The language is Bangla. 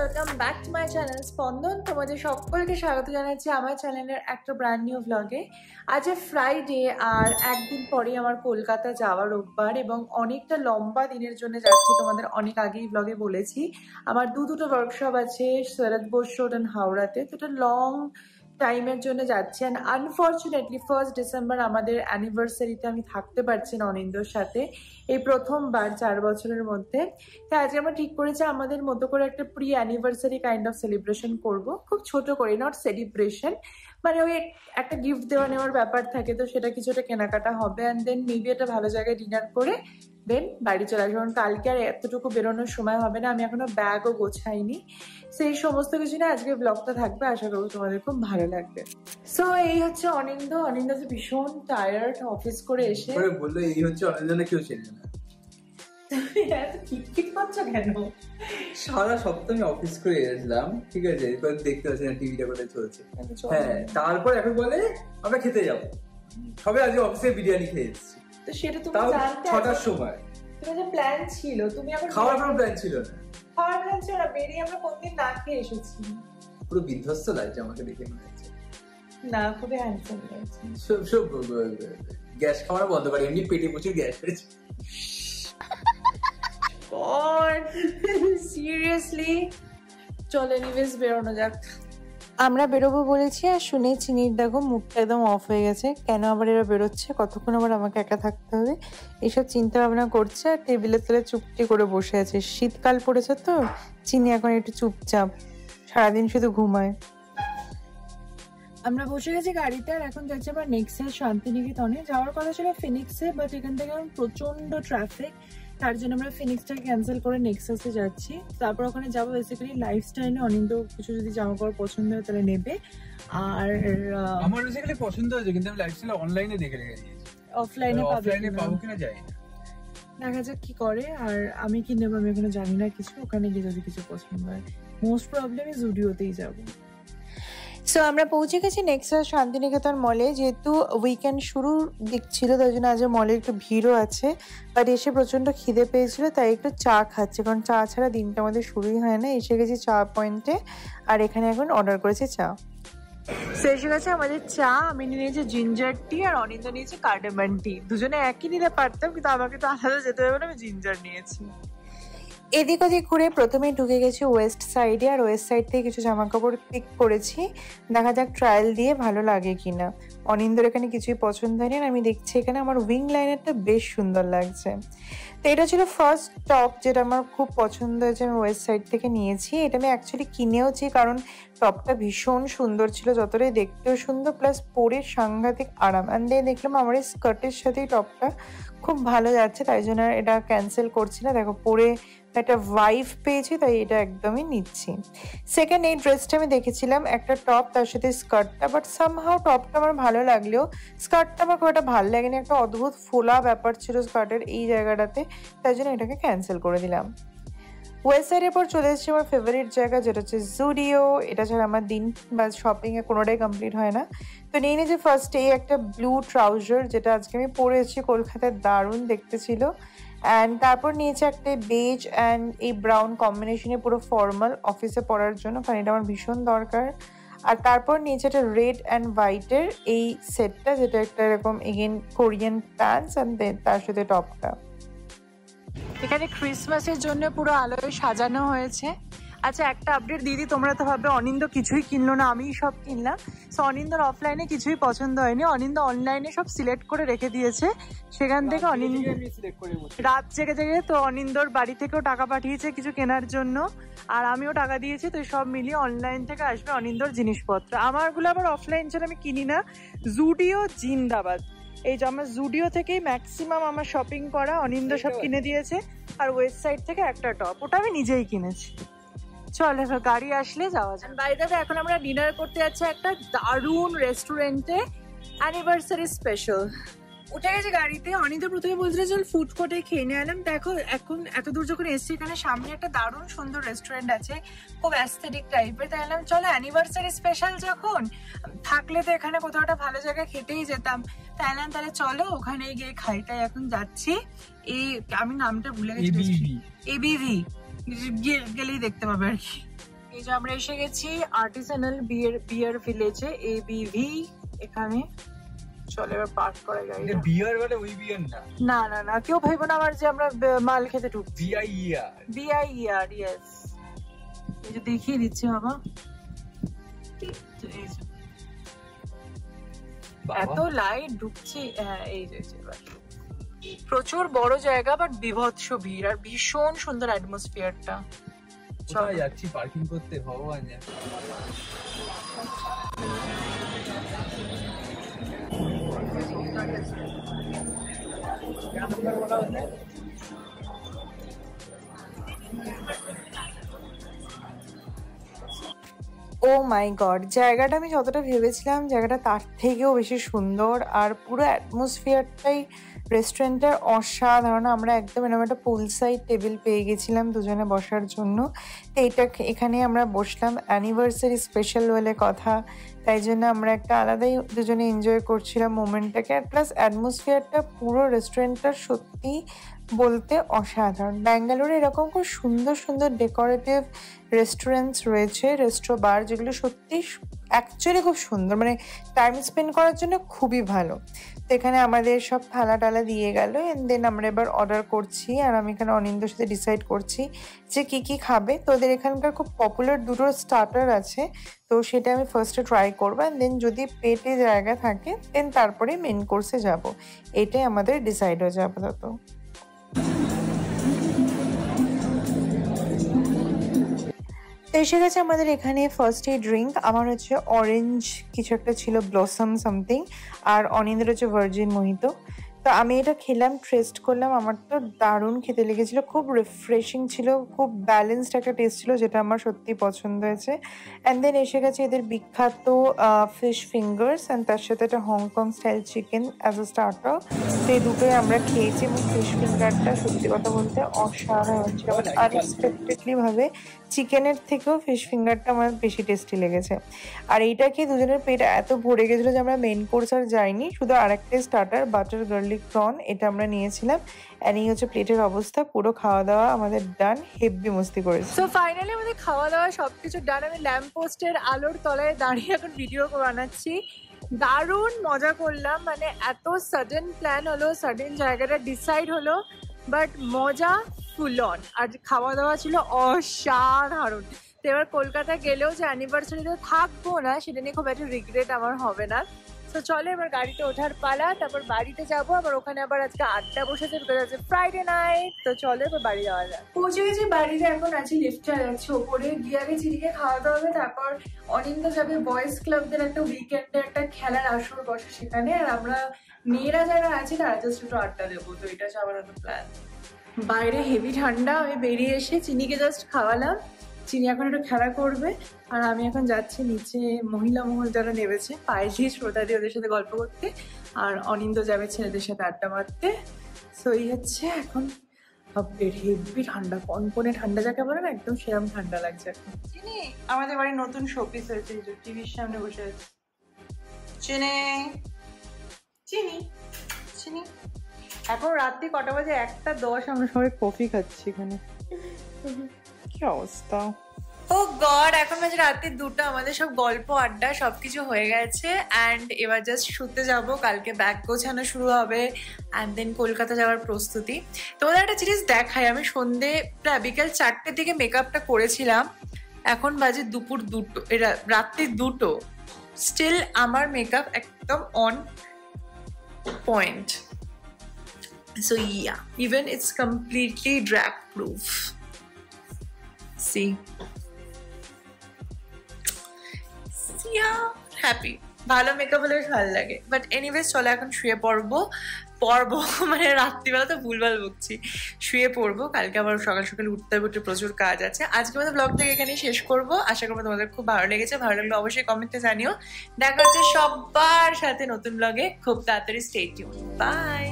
Welcome back to my channel স্পন্দন। তোমাদের সকলকে স্বাগত জানাচ্ছি আমার চ্যানেলের একটা ব্র্যান্ড নিউ ভ্লগে। আজ ফ্রাইডে আর একদিন পরেই আমার কলকাতা যাওয়ার রোববার এবং অনেকটা লম্বা দিনের জন্য যাচ্ছি। তোমাদের অনেক আগেই ভ্লগে বলেছি আমার দুটো ওয়ার্কশপ আছে শরৎ বোস রোড অ্যান্ড হাওড়াতে, তো এটা লং টাইমের জন্য যাচ্ছি। অ্যান্ড আনফর্চুনেটলি 1 ডিসেম্বর আমাদের অ্যানিভার্সারিতে আমি থাকতে পারছি না অনিন্দর সাথে, এই প্রথমবার 4 বছরের মধ্যে। তাই আজকে আমরা ঠিক করেছি আমাদের মতো করে একটা pre anniversary kind of celebration করব, খুব ছোট করে, নট সেলিব্রেশন, মানে ওই একটা গিফট দেওয়া নেওয়ার ব্যাপার থাকে, তো সেটা কিছুটা কেনাকাটা হবে। অ্যান্ড দেন মেবি একটা ভালো জায়গায় ডিনার করে দেন বাড়ি চলে আসবো। কারণ কালকে আর এতটুকু বেরোনোর সময় হবে না, আমি এখনো ব্যাগও গোছাইনি। সেই সমস্ত কিছু নিয়ে আজকে ব্লগটা থাকবে, আশা করবো তোমাদের খুব ভালো লাগবে। সো এই হচ্ছে অনিন্দ। অনিন্দ ভীষণ টায়ার্ড অফিস করে এসে বললো এই হচ্ছে অনিন্দ না, কেউ চেনে না। ঠিক করছো কেন? সারা সপ্তাহ আমি অফিস করে এসলাম, ঠিক আছে, এবার দেখতে পাচ্ছি না টিভিটা কোথায় চলছে। হ্যাঁ, তারপর এখন বলে আমরা খেতে যাবো, সবে আজকে অফিসে বিরিয়ানি খেয়ে এসেছি। তো সেটা তুমি তাও জানতে 6টার সময়। তোমার যে প্ল্যান ছিল, তুমি আবার খাওয়ার কোনো প্ল্যান ছিল না। খাওয়ার প্ল্যান ছিল না, বেরিয়ে আমরা কোনদিন না খেয়ে এসেছি। পুরো বিধ্বস্ত লাগছে আমাকে দেখে মনে হচ্ছে। না, খুবই হ্যান্ডসাম লাগছে। সব গ্যাস খাওয়া বন্ধ করে, এমনি পেটে প্রচুর গ্যাস হয়েছে। সিরিয়াসলি চল এনিওয়েজ বেরোনো যাক। আমরা বেরোবো বলেছি আর শুনে চিনির দেখো মুখটা একদম অফ হয়ে গেছে। কেন আবার এরা বেরোচ্ছে, কতক্ষণ আবার আমাকে একা থাকতে হবে, এইসব চিন্তা ভাবনা করছে। আর টেবিলের তলে চুপটি করে বসে আছে। শীতকাল পড়েছে তো চিনি এখন একটু চুপচাপ, সারাদিন শুধু ঘুমায়। আমরা বসে গেছি গাড়িতে আর এখন যাচ্ছি আবার নেক্সট শান্তিনিকেতনে। যাওয়ার কথা ছিল ফিনিক্সে, বাট এখান থেকে এখন প্রচন্ড ট্রাফিক, তার জন্য আমরা ফিনিক্সটাকে ক্যান্সেল করে নেক্সাসে যাচ্ছি। তারপর ওখানে যাবো বেসিক্যালি লাইফস্টাইলে। অনিন্দ কিছু যদি জামা কাপড় পছন্দ হয় তাহলে নেবে। আর আমার বেসিক্যালি পছন্দ হয়েছে, কিন্তু আমি লাইফস্টাইল অনলাইনে দেখে রেখেছি, অফলাইনে পাবো কিনা জানি না, দেখা যাক কি করে। আর আমি কি নেবো আমি এখনো জানি না কিছু, ওখানে গিয়ে যদি কিছু পছন্দ হয় মোস্ট প্রবলেম জুডিওতেই যাবো। সো আমরা পৌঁছে গেছি নেক্সাস শান্তিনিকেতন মলে। যেহেতু উইকেন্ড শুরু দিচ্ছিল তাই জন্য আজ মলে একটু ভিড়ও আছে, বাট এসে প্রচন্ড খিদে পেয়েছিল তাই একটু চা খাচ্ছে, কারণ চা ছাড়া দিনটা আমাদের শুরুই হয় না। এসে গেছি চা পয়েন্টে আর এখানে এখন অর্ডার করেছি চা। সো এসে গেছে আমাদের চা। আমি নিয়েছি জিঞ্জার টি আর অনিন্দ নিয়েছে কার্ডামন টি। দুজনে একই নিতে পারতাম, কিন্তু আমাকে তো আলাদা যেতে হবে না, আমি জিঞ্জার নিয়েছি। এদিক ওদিক ঘুরে প্রথমে ঢুকে গেছি ওয়েস্ট সাইডে, আর ওয়েস্ট সাইড থেকে কিছু জামা কাপড় পিক করেছি, দেখা যাক ট্রায়াল দিয়ে ভালো লাগে কিনা। অনিন্দর এখানে কিছুই পছন্দ হয়নি, আমি দেখছি এখানে আমার উইং লাইনারটা বেশ সুন্দর লাগছে। তো এটা ছিল ফার্স্ট টপ যেটা আমার খুব পছন্দ হয়েছে, আমি ওয়েস্ট সাইড থেকে নিয়েছি। এটা আমি অ্যাকচুয়ালি কিনেওছি কারণ টপটা ভীষণ সুন্দর ছিল, যতটাই দেখতেও সুন্দর প্লাস পরে সাংঘাতিক আরাম। অ্যান্ড দেন দেখলাম আমার এই স্কার্টের সাথেই টপটা খুব ভালো যাচ্ছে, তাই জন্য এটা ক্যান্সেল করছি না। দেখো পরে একটা ভাইভ পেয়েছি, তাই এটা একদমই নিচ্ছি। সেকেন্ড এই ড্রেসটা আমি দেখেছিলাম একটা টপ তার সাথে স্কার্টটা, বাট সামহাও টপটা আমার ভালো লাগলেও স্কার্টটা আমার খুব একটা ভালো লাগেনি, একটা অদ্ভুত ফোলা ব্যাপার ছিল স্কার্টের এই জায়গাটাতে, তাই জন্য এটাকে ক্যান্সেল করে দিলাম। ওয়েস্ট সাইডের পর চলে এসেছি আমার ফেভারিট জায়গা, যেটা হচ্ছে জুডিও। এটা ছাড়া আমার দিন বা শপিংয়ে কোনোটাই কমপ্লিট হয় না। তো নিয়ে নিয়েছি ফার্স্ট এই একটা ব্লু ট্রাউজার, যেটা আজকে আমি পরেছি, কলকাতায় দারুণ দেখতে ছিল। অ্যান্ড তারপর নিয়েছে একটা বেজ অ্যান্ড এই ব্রাউন কম্বিনেশনে, পুরো ফর্মাল অফিসে পরার জন্য, কারণ এটা আমার ভীষণ দরকার। আর তারপর নিয়েছে একটা রেড অ্যান্ড হোয়াইটের এই সেটটা, যেটা একটা এরকম again Korean pants and then তার সাথে টপটা। এখানে ক্রিসমাসের জন্য পুরো আলোয় সাজানো হয়েছে। আচ্ছা একটা আপডেট দিদি, তোমরা তো ভাববে অনিন্দ কিছুই কিনলো না, আমিই সব কিনলাম। সো অনিন্দর অফলাইনে কিছুই পছন্দ হয়নি, অনিন্দ অনলাইনে সব সিলেক্ট করে রেখে দিয়েছে। সেখান থেকে অনিন্দ রাত জেগে জেগে তো অনিন্দর বাড়ি থেকেও টাকা পাঠিয়েছে কিছু কেনার জন্য, আর আমিও টাকা দিয়েছি, তো সব মিলিয়ে অনলাইন থেকে আসবে অনিন্দর জিনিসপত্র। আমারগুলো আবার অফলাইন ছাড়া আমি কিনি না। জুডিও জিন্দাবাদ, এই যে আমার জুডিও থেকেই ম্যাক্সিমাম আমার শপিং করা। অনিন্দ সব কিনে দিয়েছে, আর ওয়েস্ট সাইড থেকে একটা টপ, ওটা আমি নিজেই কিনেছি। চল এবার গাড়ি আসলে যাওয়া যায়। বাড়িতে এখন আমরা ডিনার করতে যাচ্ছি একটা দারুণ রেস্টুরেন্টে, অ্যানিভার্সারি স্পেশাল। উঠে গেছে গাড়িতে। অনিন্দ প্রথমে বলছিল চল ফুড কোর্টে খেয়ে নিয়ে এলাম। দেখো এখন এত দূর যখন এসছি, এখানে সামনে একটা দারুণ সুন্দর রেস্টুরেন্ট আছে, খুব অ্যাস্থেটিক টাইপের। তাই এলাম চলো অ্যানিভার্সারি স্পেশাল যখন থাকলে তো এখানে কোথাও একটা ভালো জায়গায় খেতেই যেতাম, তাই এলাম তাহলে চলো ওখানে গিয়ে খাই। তাই এখন যাচ্ছি, এই আমি নামটা ভুলে গেছি, এবিভি গেলেই দেখতে পাবে আর কি। এই যে আমরা এসে গেছি আর্টিসানাল বিয়ার ভিলেজে, ABV। এখানে চলে এবার পার্ক করা গাড়ি। বিয়ার মানে ওই বিয়ার না, না না না, কেউ ভাইবো না আমার যে আমরা মাল খেতে ঢুকছি। BIER, yes. এই যে দেখিয়ে দিচ্ছি বাবা, এত লাইট ঢুকছে। হ্যাঁ এই যে প্রচুর বড় জায়গা, বাট বিভৎস ভিড় আর ভীষণ সুন্দর অ্যাটমসফিয়ারটা। চল যাচ্ছি পার্কিং করতে, ভগবান জানে। ও মাই গড, জায়গাটা আমি যতটা ভেবেছিলাম জায়গাটা তার থেকেও বেশি সুন্দর, আর পুরো অ্যাটমসফিয়ারটাই রেস্টুরেন্টের অসাধারণ। আমরা একদম এরকম একটা পুল সাইড টেবিল পেয়ে গেছিলাম দুজনে বসার জন্য। তো এখানে আমরা বসলাম, অ্যানিভার্সারি স্পেশাল বলে কথা, তাই জন্য আমরা একটা আলাদাই দুজনে এনজয় করছিলাম মোমেন্টটাকে। আর প্লাস অ্যাটমসফিয়ারটা পুরো রেস্টুরেন্টটার সত্যি বলতে অসাধারণ। ব্যাঙ্গালোরে এরকম খুব সুন্দর সুন্দর ডেকোরেটিভ রেস্টুরেন্টস রয়েছে, রেস্টো বার, যেগুলো সত্যি অ্যাকচুয়ালি খুব সুন্দর, মানে টাইম স্পেন্ড করার জন্য খুবই ভালো। তো এখানে আমাদের সব থালা টালা দিয়ে গেল, এন্ড দেন আমরা এবার অর্ডার করছি। আর আমি এখানে অনিন্দর সাথে ডিসাইড করছি যে কি কি খাবে। তো ওদের এখানকার খুব পপুলার দুটো স্টার্টার আছে, তো সেটা আমি ফার্স্টে ট্রাই করবো, অ্যান্ড দেন যদি পেটে জায়গা থাকে দেন তারপরে মেন কোর্সে যাব। এটাই আমাদের ডিসাইড হয়ে যাবে আপাতত। তো এসে গেছে আমাদের এখানে ফার্স্ট এই ড্রিঙ্ক। আমার হচ্ছে অরেঞ্জ কিছু একটা ছিল, ব্লসম সামথিং, আর অনিন্দের হচ্ছে ভার্জিন মোহিতো। তো আমি এটা খেলাম, টেস্ট করলাম, আমার তো দারুণ খেতে লেগেছিলো, খুব রিফ্রেশিং ছিল, খুব ব্যালেন্সড একটা টেস্ট ছিল, যেটা আমার সত্যি পছন্দ হয়েছে। অ্যান্ড দেন এসে গেছে এদের বিখ্যাত ফিশ ফিঙ্গার্স, অ্যান্ড তার সাথে একটা Hong Kong style chicken as a starter. তো এই দুটোই আমরা খেয়েছি, এবং ফিশ ফিঙ্গারটা সত্যি কথা বলতে অসাধারণ ছিল। আনএক্সপেক্টেডলি ভাবে চিকেনের থেকেও ফিশ ফিঙ্গারটা আমার বেশি টেস্টি লেগেছে। আর এইটা খেয়ে দুজনের পেট এত ভরে গেছিলো যে আমরা মেন কোর্স আর যাইনি, শুধু আরেকটাই স্টার্টার বাটার গার্লিক প্রন এটা আমরা নিয়েছিলাম। আর এই হচ্ছে প্লেটের অবস্থা, পুরো খাওয়া দাওয়া আমাদের ডান, হেব্বি মস্তি করেছি। তো ফাইনালি আমাদের খাওয়া দাওয়া সবকিছু ডান। আমি ল্যাম্প পোস্টের আলোর তলায় দাঁড়িয়ে এখন ভিডিও বানাচ্ছি। দারুণ মজা করলাম, মানে এত সাডেন প্ল্যান হলো, সাডেন জায়গাটা ডিসাইড হলো, বাট মজা ফুল অন। আর খাওয়া দাওয়া ছিল অসাধারণ। তো এবার কলকাতা গেলেও যে অ্যানিভার্সারিতে থাকবো না সেটা নিয়ে খুব একটা রিগ্রেট আমার হবে না। তো চলে এবার গাড়িতে ওঠার পালা, তারপর বাড়িতে যাবো। আবার ওখানে আবার আজকে আড্ডা বসেছে, আছে ফ্রাইডে নাইট। তো চলে এবার বাড়ি যাওয়া যায়। পৌঁছে গেছি বাড়িতে, এখন আছি লিফটে যাচ্ছি ওপরে গিয়ে আগে চিড়িকে খাওয়াতে হবে, তারপর অনিন্দ যাবে বয়েজ ক্লাবদের একটা উইকেন্ডে একটা খেলার আসর বসে সেখানে, আর আমরা মেয়েরা যারা আছি তারা জাস্ট একটু আড্ডা দেবো। তো এটা হচ্ছে আমার একটা প্ল্যান। বাইরে হেভি ঠান্ডা, আমি বেরিয়ে এসে চিনিকে জাস্ট খাওয়ালাম, চিনি এখন একটু খেলা করবে, আর আমি এখন যাচ্ছি নিচে মহিলা মহল যারা নেমেছে পায়েছি শ্রোতা দিয়ে ওদের সাথে গল্প করতে, আর অনিন্দ যাবে ছেলেদের সাথে আড্ডা মারতে। সো এই হচ্ছে এখন হেভি ঠান্ডা, কনকনে ঠান্ডা যাকে বলে না, একদম সেরকম ঠান্ডা লাগছে এখন। চিনি আমাদের বাড়ির নতুন শোপিস হয়েছে, টিভির সামনে বসে আছে। চিনি চিনি চিনি এখন রাত্রি কটা বাজে? 1:10, আমরা সবাই কফি খাচ্ছি এখানে। কি অবস্থা! ও গড, এখন বাজে রাত্রি 2টা, আমাদের সব গল্প আড্ডা সবকিছু হয়ে গেছে, অ্যান্ড এবার জাস্ট শুতে যাব। কালকে ব্যাগ গোছানো শুরু হবে, অ্যান্ড দেন কলকাতা যাওয়ার প্রস্তুতি। তোমাদের একটা জিনিস দেখাই, আমি সন্ধে প্রায় বিকেল 4টের দিকে মেকআপটা করেছিলাম, এখন বাজে দুপুর 2টো, রাত্রি 2টো, স্টিল আমার মেকআপ একদম on point. So yeah, even it's completely drag proof. See, yeah, happy. ভালো মেকআপ হলে ভালো লাগে, বাট এনিওয়েজ চলো এখন শুয়ে পড়বো মানে রাত্রিবেলা তো ভুলভাল বকছি, শুয়ে পড়বো। কালকে আবার সকাল সকাল উঠতে হবে, প্রচুর কাজ আছে। আজকে আমাদের ব্লগটাকে এখানেই শেষ করবো। আশা করবো তোমাদের খুব ভালো লেগেছে, ভালো লাগলে অবশ্যই কমেন্টে জানিও। দেখা হচ্ছে সবার সাথে নতুন ব্লগে খুব তাড়াতাড়ি। Stay tune, by.